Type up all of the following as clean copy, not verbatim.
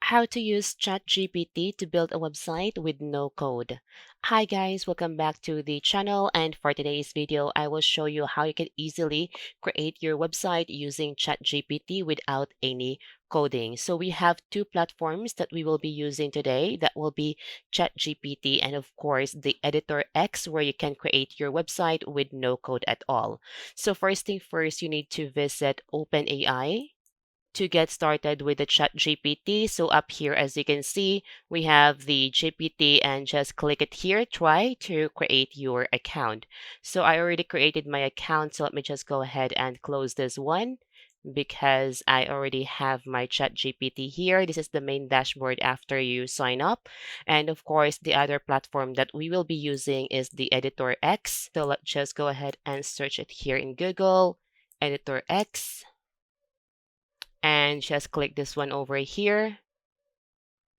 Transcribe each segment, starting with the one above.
How to use ChatGPT to build a website with no code. Hi guys, welcome back to the channel, and for today's video I will show you how you can easily create your website using ChatGPT without any coding. So we have two platforms that we will be using today. That will be ChatGPT and of course the Editor X, where you can create your website with no code at all. So first thing first, you need to visit OpenAI to get started with the chat GPT. So up here, as you can see, we have the GPT, and just click it here. Try to create your account. So I already created my account. So let me just go ahead and close this one because I already have my chat GPT here. This is the main dashboard after you sign up. And of course, the other platform that we will be using is the Editor X. So let's just go ahead and search it here in Google, Editor X, and just click this one over here.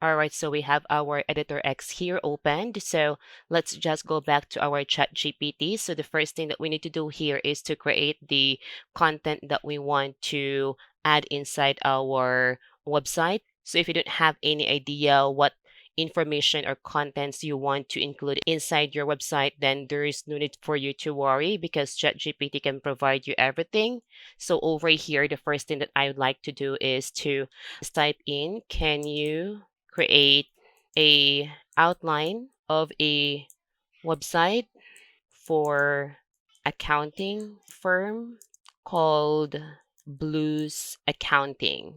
All right, so we have our Editor X here opened. So let's just go back to our Chat GPT. So the first thing that we need to do here is to create the content that we want to add inside our website. So if you don't have any idea what information or contents you want to include inside your website, then there is no need for you to worry because ChatGPT can provide you everything. So over here, the first thing that I would like to do is to type in, can you create a outline of a website for accounting firm called Blues Accounting,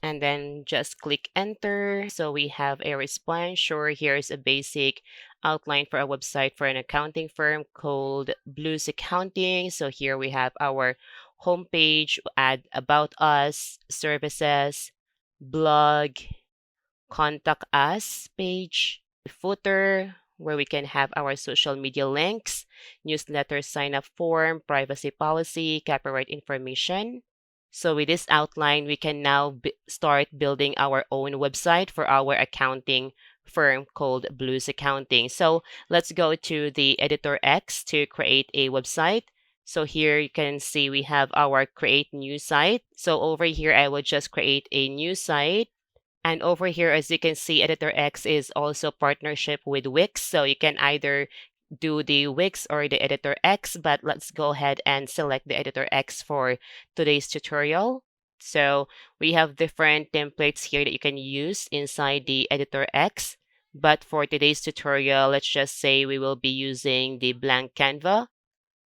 and then just click enter. So we have a response. Sure, here's a basic outline for a website for an accounting firm called Blues Accounting. So here we have our homepage, add about us, services, blog, contact us page, footer, where we can have our social media links, newsletter sign up form, privacy policy, copyright information. So with this outline, we can now start building our own website for our accounting firm called Blues Accounting. So let's go to the Editor X to create a website. So here you can see we have our create new site. So over here, I will just create a new site. And over here, as you can see, Editor X is also partnership with Wix. So you can either do the Wix or the Editor X, but let's go ahead and select the Editor X for today's tutorial. So we have different templates here that you can use inside the Editor X. But for today's tutorial, let's just say we will be using the blank Canva.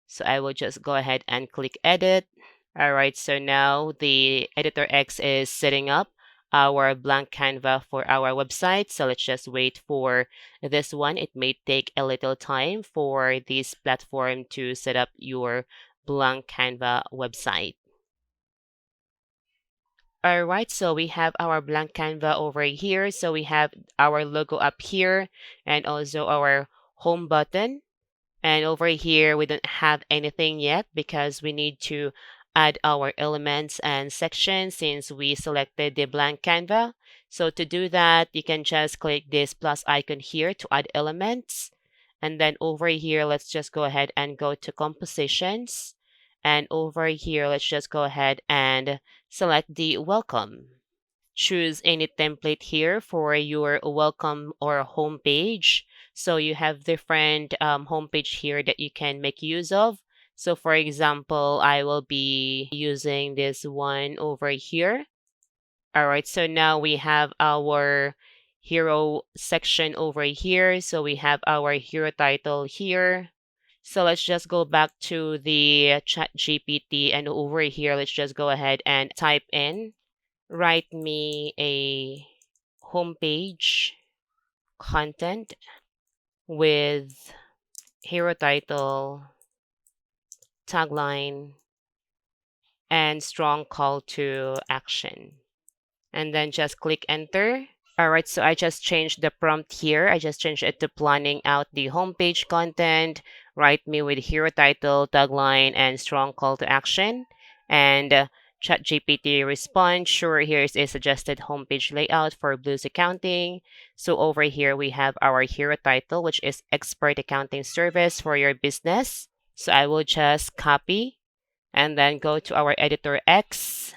So I will just go ahead and click edit. All right, so now the Editor X is setting up our blank Canva for our website. So let's just wait for this one. It may take a little time for this platform to set up your blank Canva website. All right, so we have our blank Canva over here. So we have our logo up here and also our home button. And over here, we don't have anything yet because we need to add our elements and sections since we selected the blank Canva. So to do that, you can just click this plus icon here to add elements. And then over here, let's just go ahead and go to compositions. And over here, let's just go ahead and select the welcome. Choose any template here for your welcome or home page. So you have different homepage here that you can make use of. So for example, I will be using this one over here. All right, so now we have our hero section over here. So we have our hero title here. So let's just go back to the chat GPT, and over here, let's just go ahead and type in, write me a homepage content with hero title, tagline, and strong call to action. And then just click enter. All right, so I just changed the prompt here. I just changed it to planning out the homepage content, write me with hero title, tagline, and strong call to action. And ChatGPT responds, sure, here's a suggested homepage layout for Blues Accounting. So over here, we have our hero title, which is Expert Accounting Service for your business. So I will just copy and then go to our Editor X,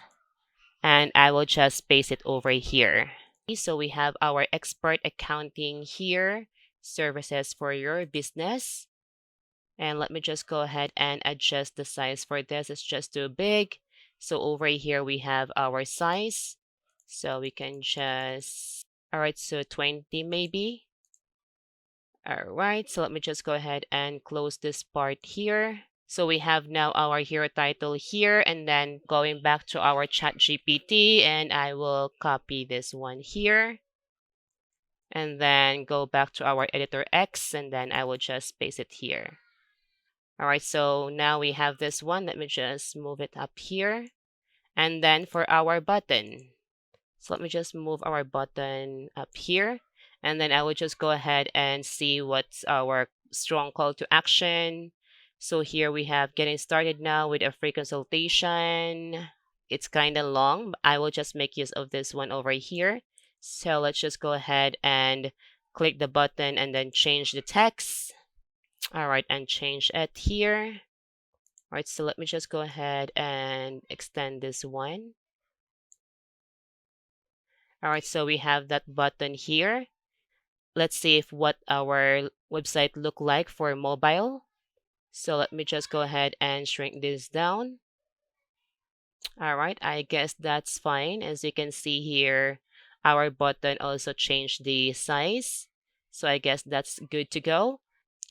and I will just paste it over here. So we have our expert accounting here, services for your business. And let me just go ahead and adjust the size for this. It's just too big. So over here we have our size. So we can just, all right, so 20 maybe. All right, so let me just go ahead and close this part here. So we have now our hero title here, and then going back to our chat GPT, and I will copy this one here, and then go back to our editor X, and then I will just paste it here. All right, so now we have this one. Let me just move it up here. And then for our button, so let me just move our button up here. And then I will just go ahead and see what's our strong call to action. So here we have getting started now with a free consultation. It's kind of long, but I will just make use of this one over here. So let's just go ahead and click the button and then change the text. All right, and change it here. All right, so let me just go ahead and extend this one. All right, so we have that button here. Let's see if what our website look like for mobile. So let me just go ahead and shrink this down. All right, I guess that's fine. As you can see here, our button also changed the size. So I guess that's good to go.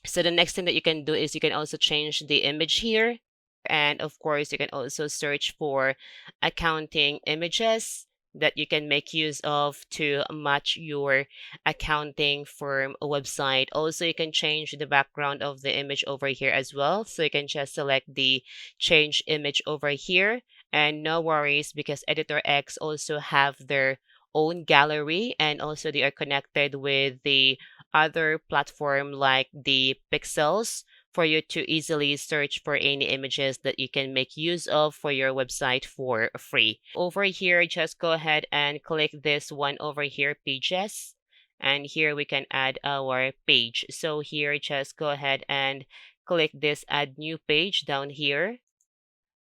So the next thing that you can do is you can also change the image here. And of course, you can also search for accounting images that you can make use of to match your accounting firm website. Also, you can change the background of the image over here as well. So you can just select the change image over here. And no worries because Editor X also have their own gallery, and also they are connected with the other platform like the pixels for you to easily search for any images that you can make use of for your website for free. Over here, just go ahead and click this one over here, pages. And here we can add our page. So here, just go ahead and click this add new page down here.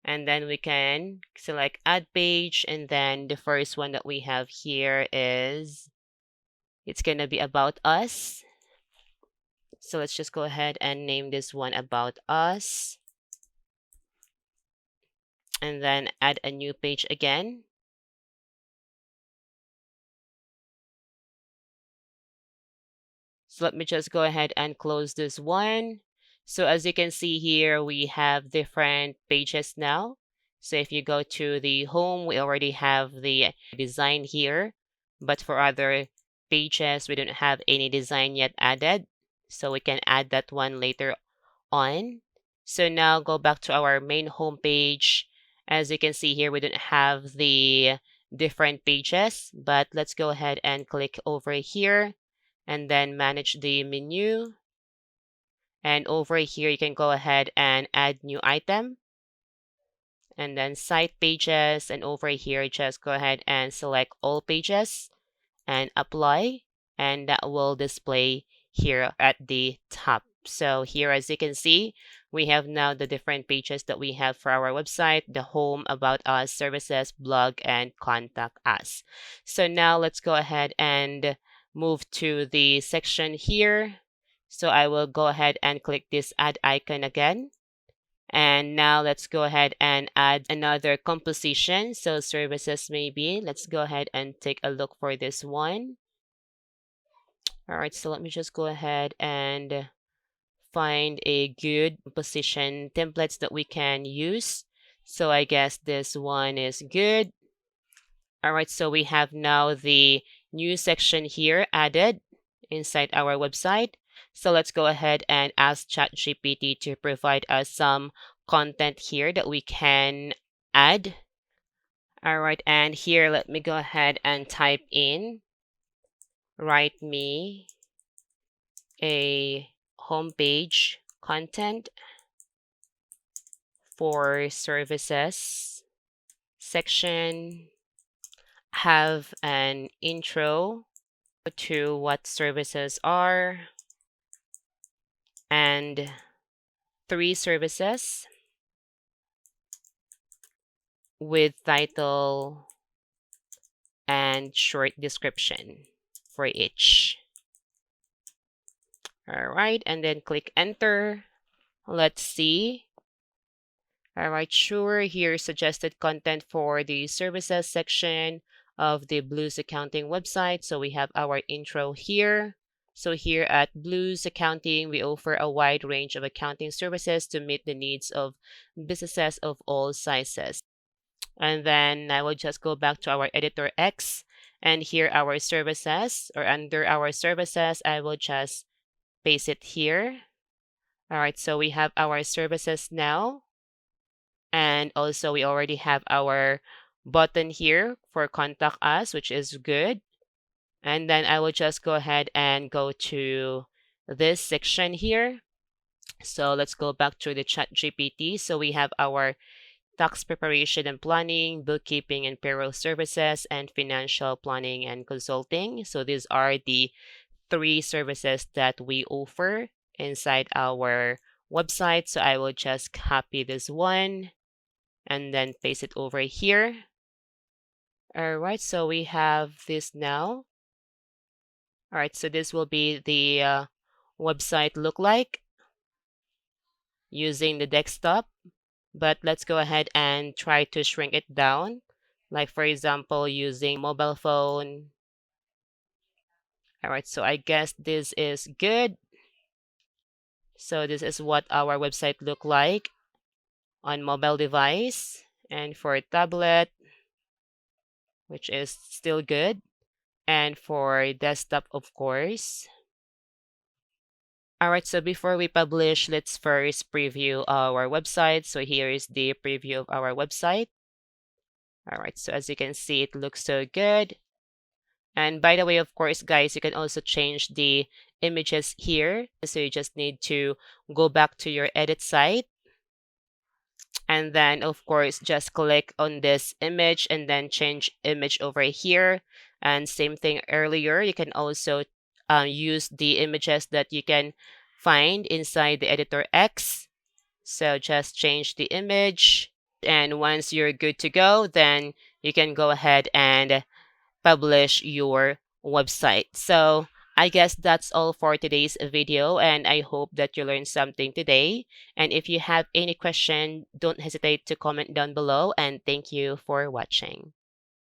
And then we can select add page. And then the first one that we have here is, it's going to be about us. So let's just go ahead and name this one about us. And then add a new page again. So let me just go ahead and close this one. So as you can see here, we have different pages now. So if you go to the home, we already have the design here. But for other pages, we don't have any design yet added. So we can add that one later on. So now go back to our main home page. As you can see here, we don't have the different pages, but let's go ahead and click over here and then manage the menu. And over here, you can go ahead and add new item and then site pages. And over here, just go ahead and select all pages and apply, and that will display here at the top. So here, as you can see, we have now the different pages that we have for our website: the home, about us, services, blog, and contact us. So now let's go ahead and move to the section here. So I will go ahead and click this add icon again. And now let's go ahead and add another composition. So services maybe. Let's go ahead and take a look for this one. All right, so let me just go ahead and find a good composition templates that we can use. So I guess this one is good. All right, so we have now the new section here added inside our website. So let's go ahead and ask ChatGPT to provide us some content here that we can add. All right, and here let me go ahead and type in, write me a homepage content for services section, have an intro to what services are, and 3 services with title and short description for each. All right, and then click enter. Let's see. All right, sure. Here's suggested content for the services section of the Blues Accounting website. So we have our intro here. So here at Blues Accounting, we offer a wide range of accounting services to meet the needs of businesses of all sizes. And then I will just go back to our editor X, and here our services, or under our services, I will just paste it here. All right, so we have our services now. And also we already have our button here for contact us, which is good. And then I will just go ahead and go to this section here. So let's go back to the ChatGPT. So we have our tax preparation and planning, bookkeeping and payroll services, and financial planning and consulting. So these are the three services that we offer inside our website. So I will just copy this one and then paste it over here. All right, so we have this now. All right, so this will be the website look like using the desktop. But let's go ahead and try to shrink it down. Like for example, using mobile phone. All right, so I guess this is good. So this is what our website look like on mobile device, and for tablet, which is still good, and for desktop, of course. All right, so before we publish, let's first preview our website. So here is the preview of our website. All right, so as you can see, it looks so good. And by the way, of course, guys, you can also change the images here. So you just need to go back to your edit site. And then, of course, just click on this image and then change image over here. And same thing earlier, you can also use the images that you can find inside the editor X. So just change the image. And once you're good to go, then you can go ahead and publish your website. So I guess that's all for today's video, and I hope that you learned something today. And if you have any question, don't hesitate to comment down below, and thank you for watching.